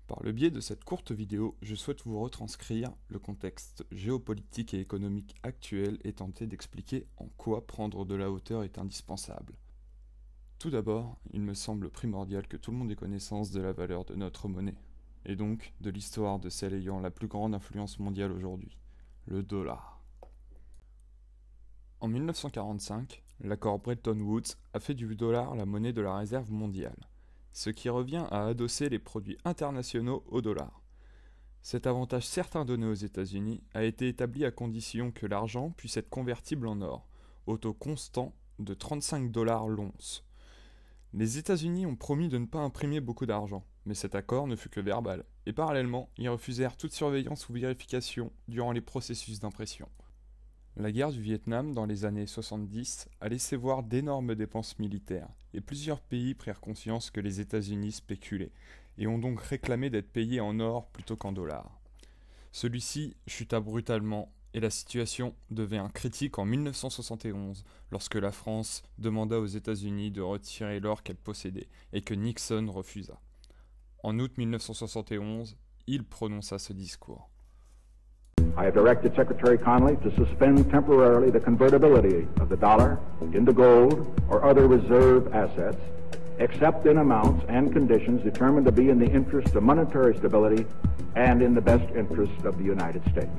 Par le biais de cette courte vidéo, je souhaite vous retranscrire le contexte géopolitique et économique actuel et tenter d'expliquer en quoi prendre de la hauteur est indispensable. Tout d'abord, il me semble primordial que tout le monde ait connaissance de la valeur de notre monnaie, et donc de l'histoire de celle ayant la plus grande influence mondiale aujourd'hui, le dollar. En 1945, l'accord Bretton Woods a fait du dollar la monnaie de la réserve mondiale, ce qui revient à adosser les produits internationaux au dollar. Cet avantage certain donné aux États-Unis a été établi à condition que l'argent puisse être convertible en or, au taux constant de 35 dollars l'once. Les États-Unis ont promis de ne pas imprimer beaucoup d'argent, mais cet accord ne fut que verbal, et parallèlement, ils refusèrent toute surveillance ou vérification durant les processus d'impression. La guerre du Vietnam dans les années 70 a laissé voir d'énormes dépenses militaires, et plusieurs pays prirent conscience que les États-Unis spéculaient, et ont donc réclamé d'être payés en or plutôt qu'en dollars. Celui-ci chuta brutalement, et la situation devint critique en 1971, lorsque la France demanda aux États-Unis de retirer l'or qu'elle possédait, et que Nixon refusa. En août 1971, il prononça ce discours. I have directed Secretary Connally to suspend temporarily the convertibility of the dollar into gold or other reserve assets, except in amounts and conditions determined to be in the interest of monetary stability and in the best interest of the United States.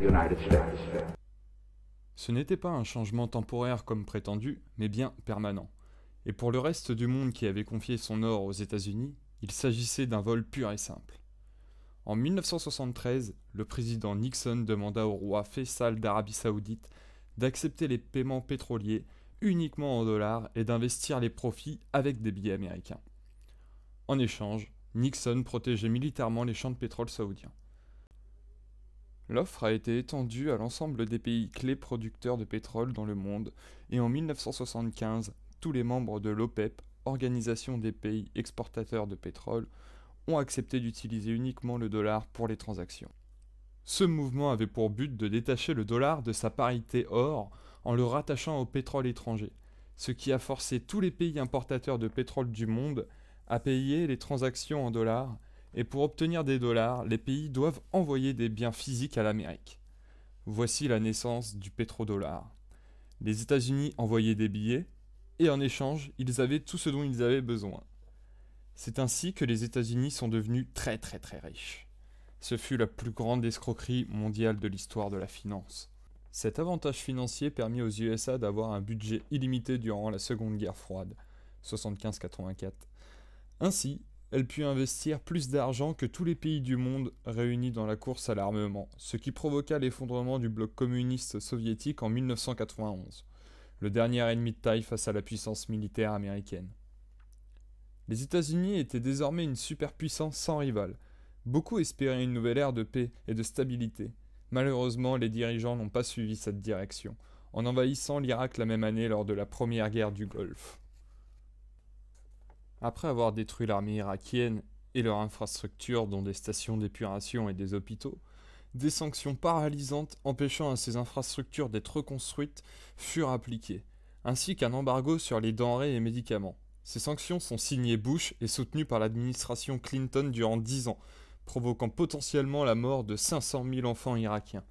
Ce n'était pas un changement temporaire comme prétendu, mais bien permanent. Et pour le reste du monde qui avait confié son or aux États-Unis, il s'agissait d'un vol pur et simple. En 1973, le président Nixon demanda au roi Faisal d'Arabie Saoudite d'accepter les paiements pétroliers uniquement en dollars et d'investir les profits avec des billets américains. En échange, Nixon protégeait militairement les champs de pétrole saoudiens. L'offre a été étendue à l'ensemble des pays clés producteurs de pétrole dans le monde et en 1975, tous les membres de l'OPEP, Organisation des pays exportateurs de pétrole, ont accepté d'utiliser uniquement le dollar pour les transactions. Ce mouvement avait pour but de détacher le dollar de sa parité or en le rattachant au pétrole étranger, ce qui a forcé tous les pays importateurs de pétrole du monde à payer les transactions en dollars, et pour obtenir des dollars, les pays doivent envoyer des biens physiques à l'Amérique. Voici la naissance du pétrodollar. Les États-Unis envoyaient des billets, et en échange, ils avaient tout ce dont ils avaient besoin. C'est ainsi que les États-Unis sont devenus très riches. Ce fut la plus grande escroquerie mondiale de l'histoire de la finance. Cet avantage financier permit aux USA d'avoir un budget illimité durant la Seconde Guerre froide, 75-84. Ainsi, elle put investir plus d'argent que tous les pays du monde réunis dans la course à l'armement, ce qui provoqua l'effondrement du bloc communiste soviétique en 1991, le dernier ennemi de taille face à la puissance militaire américaine. Les États-Unis étaient désormais une superpuissance sans rival. Beaucoup espéraient une nouvelle ère de paix et de stabilité. Malheureusement, les dirigeants n'ont pas suivi cette direction, en envahissant l'Irak la même année lors de la première guerre du Golfe. Après avoir détruit l'armée irakienne et leur infrastructure, dont des stations d'épuration et des hôpitaux, des sanctions paralysantes empêchant à ces infrastructures d'être reconstruites furent appliquées, ainsi qu'un embargo sur les denrées et médicaments. Ces sanctions sont signées Bush et soutenues par l'administration Clinton durant 10 ans, provoquant potentiellement la mort de 500 000 enfants irakiens.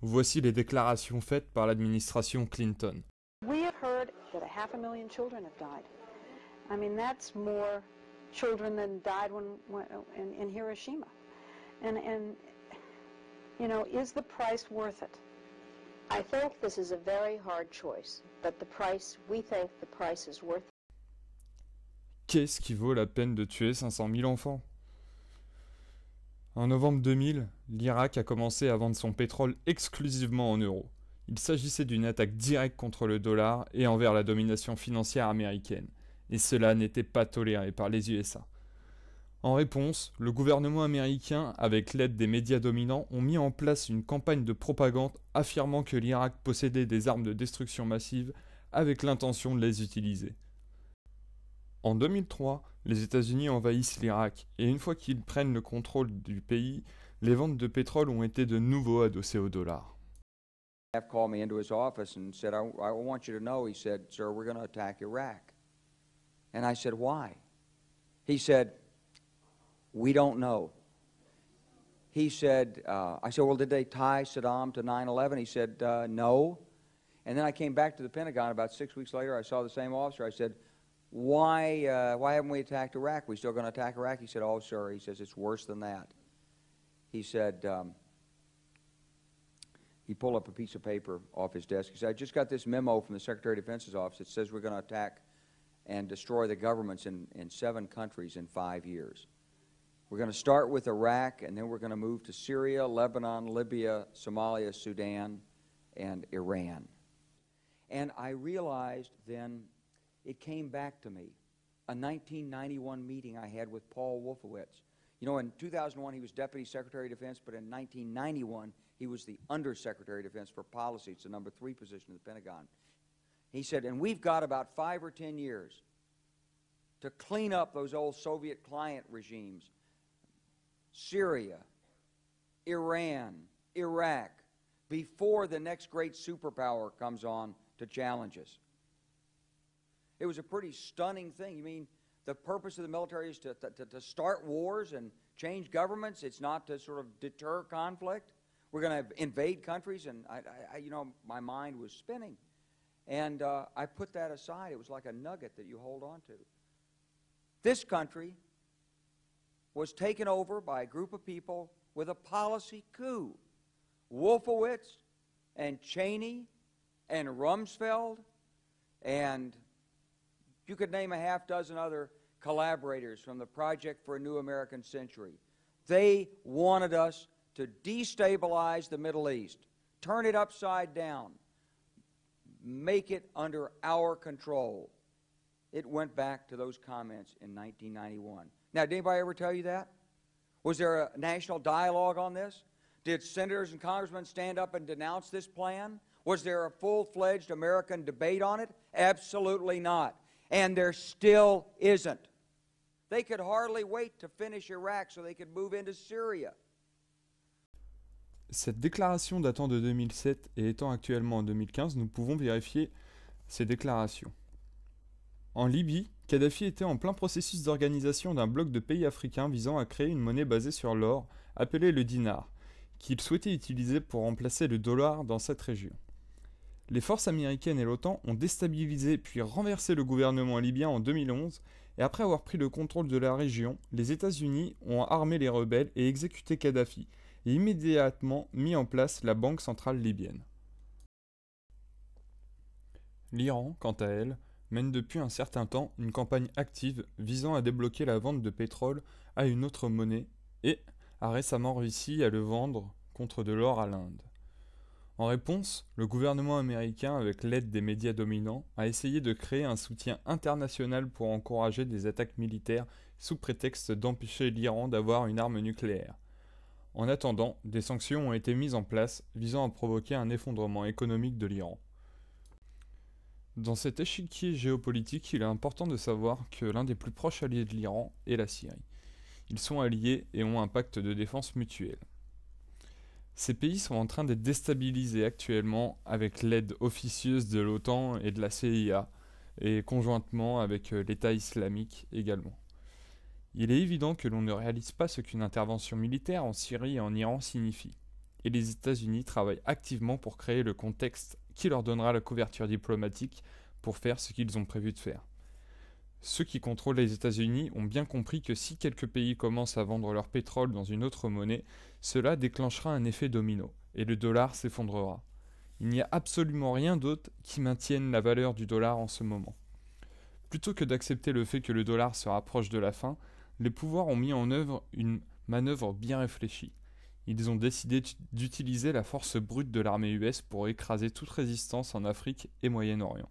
Voici les déclarations faites par l'administration Clinton. We have heard that 500,000 children have died. I mean, that's more children than died in Hiroshima. And you know, is the price worth it? I think this is a very hard choice, but we think the price is worth it. Qu'est-ce qui vaut la peine de tuer 500 000 enfants ? En novembre 2000, l'Irak a commencé à vendre son pétrole exclusivement en euros. Il s'agissait d'une attaque directe contre le dollar et envers la domination financière américaine, et cela n'était pas toléré par les USA. En réponse, le gouvernement américain, avec l'aide des médias dominants, ont mis en place une campagne de propagande affirmant que l'Irak possédait des armes de destruction massive avec l'intention de les utiliser. En 2003, les États-Unis envahissent l'Irak, et une fois qu'ils prennent le contrôle du pays, les ventes de pétrole ont été de nouveau adossées au dollar. Called me into his office and said, I want you to know, he said, sir, we're going to attack Iraq. And I said, why? He said, we don't know. he said, I said, well, did they tie Saddam to 9/11? He said, no. And then I came back to the Pentagon about 6 weeks later. I saw the same officer. I said, why haven't we attacked Iraq? We still going to attack Iraq? He said, oh, sir. He says, it's worse than that. He said, he pulled up a piece of paper off his desk. He said, I just got this memo from the Secretary of Defense's office. It says we're going to attack and destroy the governments in 7 countries in 5 years. We're going to start with Iraq, and then we're going to move to Syria, Lebanon, Libya, Somalia, Sudan, and Iran. And I realized then, it came back to me, a 1991 meeting I had with Paul Wolfowitz. You know, in 2001, he was Deputy Secretary of Defense, but in 1991, he was the Undersecretary of Defense for Policy. It's the number 3 position in the Pentagon. He said, and we've got about 5 or 10 years to clean up those old Soviet client regimes, Syria, Iran, Iraq, before the next great superpower comes on to challenge us. It was a pretty stunning thing. You mean the purpose of the military is to start wars and change governments? It's not to sort of deter conflict? We're going to invade countries? And, you know, my mind was spinning. And I put that aside. It was like a nugget that you hold on to. This country was taken over by a group of people with a policy coup. Wolfowitz and Cheney and Rumsfeld, and you could name a half-dozen other collaborators from the Project for a New American Century. They wanted us to destabilize the Middle East, turn it upside down, make it under our control. It went back to those comments in 1991. Now, did anybody ever tell you that? Was there a national dialogue on this? Did senators and congressmen stand up and denounce this plan? Was there a full-fledged American debate on it? Absolutely not. And there still isn't. They could hardly wait to finish Iraq so they could move into Syria. Cette déclaration datant de 2007 et étant actuellement en 2015, nous pouvons vérifier ces déclarations. En Libye, Kadhafi était en plein processus d'organisation d'un bloc de pays africains visant à créer une monnaie basée sur l'or, appelée le dinar, qu'il souhaitait utiliser pour remplacer le dollar dans cette région. Les forces américaines et l'OTAN ont déstabilisé puis renversé le gouvernement libyen en 2011, et après avoir pris le contrôle de la région, les États-Unis ont armé les rebelles et exécuté Kadhafi, et immédiatement mis en place la Banque centrale libyenne. L'Iran, quant à elle, mène depuis un certain temps une campagne active visant à débloquer la vente de pétrole à une autre monnaie et a récemment réussi à le vendre contre de l'or à l'Inde. En réponse, le gouvernement américain, avec l'aide des médias dominants, a essayé de créer un soutien international pour encourager des attaques militaires sous prétexte d'empêcher l'Iran d'avoir une arme nucléaire. En attendant, des sanctions ont été mises en place visant à provoquer un effondrement économique de l'Iran. Dans cet échiquier géopolitique, il est important de savoir que l'un des plus proches alliés de l'Iran est la Syrie. Ils sont alliés et ont un pacte de défense mutuelle. Ces pays sont en train d'être déstabilisés actuellement avec l'aide officieuse de l'OTAN et de la CIA, et conjointement avec l'État islamique également. Il est évident que l'on ne réalise pas ce qu'une intervention militaire en Syrie et en Iran signifie, et les États-Unis travaillent activement pour créer le contexte qui leur donnera la couverture diplomatique pour faire ce qu'ils ont prévu de faire. Ceux qui contrôlent les États-Unis ont bien compris que si quelques pays commencent à vendre leur pétrole dans une autre monnaie, cela déclenchera un effet domino, et le dollar s'effondrera. Il n'y a absolument rien d'autre qui maintienne la valeur du dollar en ce moment. Plutôt que d'accepter le fait que le dollar se rapproche de la fin, les pouvoirs ont mis en œuvre une manœuvre bien réfléchie. Ils ont décidé d'utiliser la force brute de l'armée US pour écraser toute résistance en Afrique et Moyen-Orient.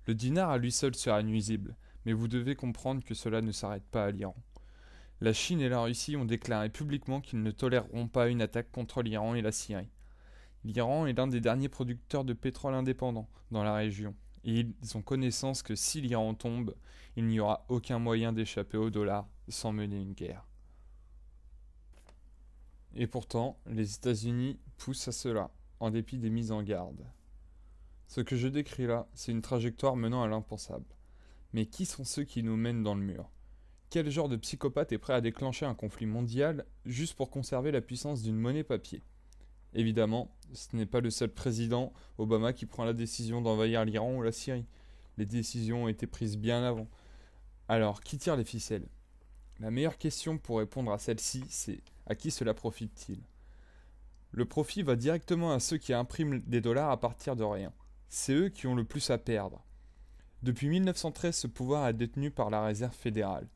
Le dinar à lui seul sera nuisible, mais vous devez comprendre que cela ne s'arrête pas à l'Iran. La Chine et la Russie ont déclaré publiquement qu'ils ne toléreront pas une attaque contre l'Iran et la Syrie. L'Iran est l'un des derniers producteurs de pétrole indépendants dans la région, et ils ont connaissance que si l'Iran tombe, il n'y aura aucun moyen d'échapper au dollar sans mener une guerre. Et pourtant, les États-Unis poussent à cela, en dépit des mises en garde. Ce que je décris là, c'est une trajectoire menant à l'impensable. Mais qui sont ceux qui nous mènent dans le mur ? Quel genre de psychopathe est prêt à déclencher un conflit mondial juste pour conserver la puissance d'une monnaie papier? Évidemment, ce n'est pas le seul président, Obama, qui prend la décision d'envahir l'Iran ou la Syrie. Les décisions ont été prises bien avant. Alors, qui tire les ficelles? La meilleure question pour répondre à celle-ci, c'est à qui cela profite-t-il? Le profit va directement à ceux qui impriment des dollars à partir de rien. C'est eux qui ont le plus à perdre. Depuis 1913, ce pouvoir est détenu par la Réserve fédérale.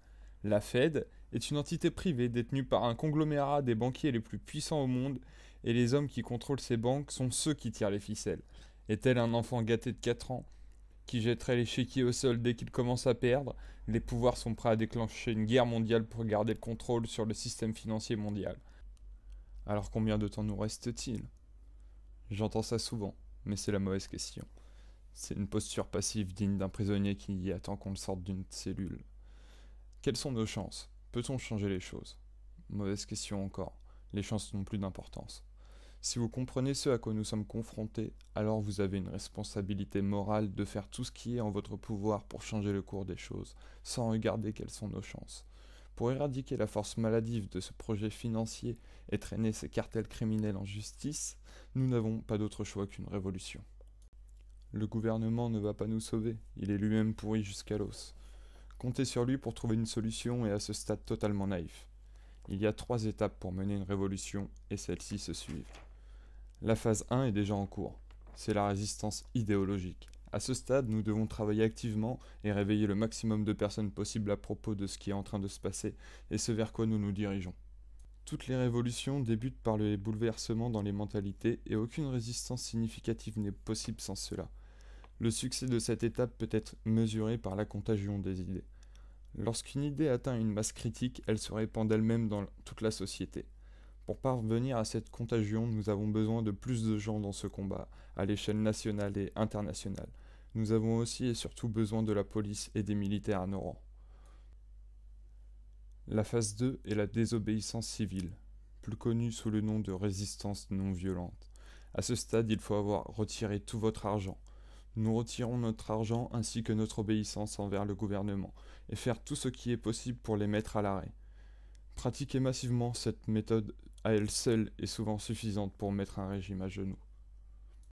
La Fed est une entité privée détenue par un conglomérat des banquiers les plus puissants au monde, et les hommes qui contrôlent ces banques sont ceux qui tirent les ficelles. Et tel un enfant gâté de 4 ans, qui jetterait l'échiquier au sol dès qu'il commence à perdre, les pouvoirs sont prêts à déclencher une guerre mondiale pour garder le contrôle sur le système financier mondial. Alors combien de temps nous reste-t-il? J'entends ça souvent, mais c'est la mauvaise question. C'est une posture passive digne d'un prisonnier qui attend qu'on le sorte d'une cellule. Quelles sont nos chances? Peut-on changer les choses? Mauvaise question encore. Les chances n'ont plus d'importance. Si vous comprenez ce à quoi nous sommes confrontés, alors vous avez une responsabilité morale de faire tout ce qui est en votre pouvoir pour changer le cours des choses, sans regarder quelles sont nos chances. Pour éradiquer la force maladive de ce projet financier et traîner ces cartels criminels en justice, nous n'avons pas d'autre choix qu'une révolution. Le gouvernement ne va pas nous sauver, il est lui-même pourri jusqu'à l'os. Comptez sur lui pour trouver une solution et à ce stade totalement naïf. Il y a 3 étapes pour mener une révolution et celles-ci se suivent. La phase 1 est déjà en cours. C'est la résistance idéologique. À ce stade, nous devons travailler activement et réveiller le maximum de personnes possible à propos de ce qui est en train de se passer et ce vers quoi nous nous dirigeons. Toutes les révolutions débutent par les bouleversements dans les mentalités et aucune résistance significative n'est possible sans cela. Le succès de cette étape peut être mesuré par la contagion des idées. Lorsqu'une idée atteint une masse critique, elle se répand d'elle-même dans toute la société. Pour parvenir à cette contagion, nous avons besoin de plus de gens dans ce combat, à l'échelle nationale et internationale. Nous avons aussi et surtout besoin de la police et des militaires à nos rangs. La phase 2 est la désobéissance civile, plus connue sous le nom de résistance non violente. À ce stade, il faut avoir retiré tout votre argent. Nous retirons notre argent ainsi que notre obéissance envers le gouvernement, et faire tout ce qui est possible pour les mettre à l'arrêt. Pratiquer massivement cette méthode à elle seule est souvent suffisante pour mettre un régime à genoux.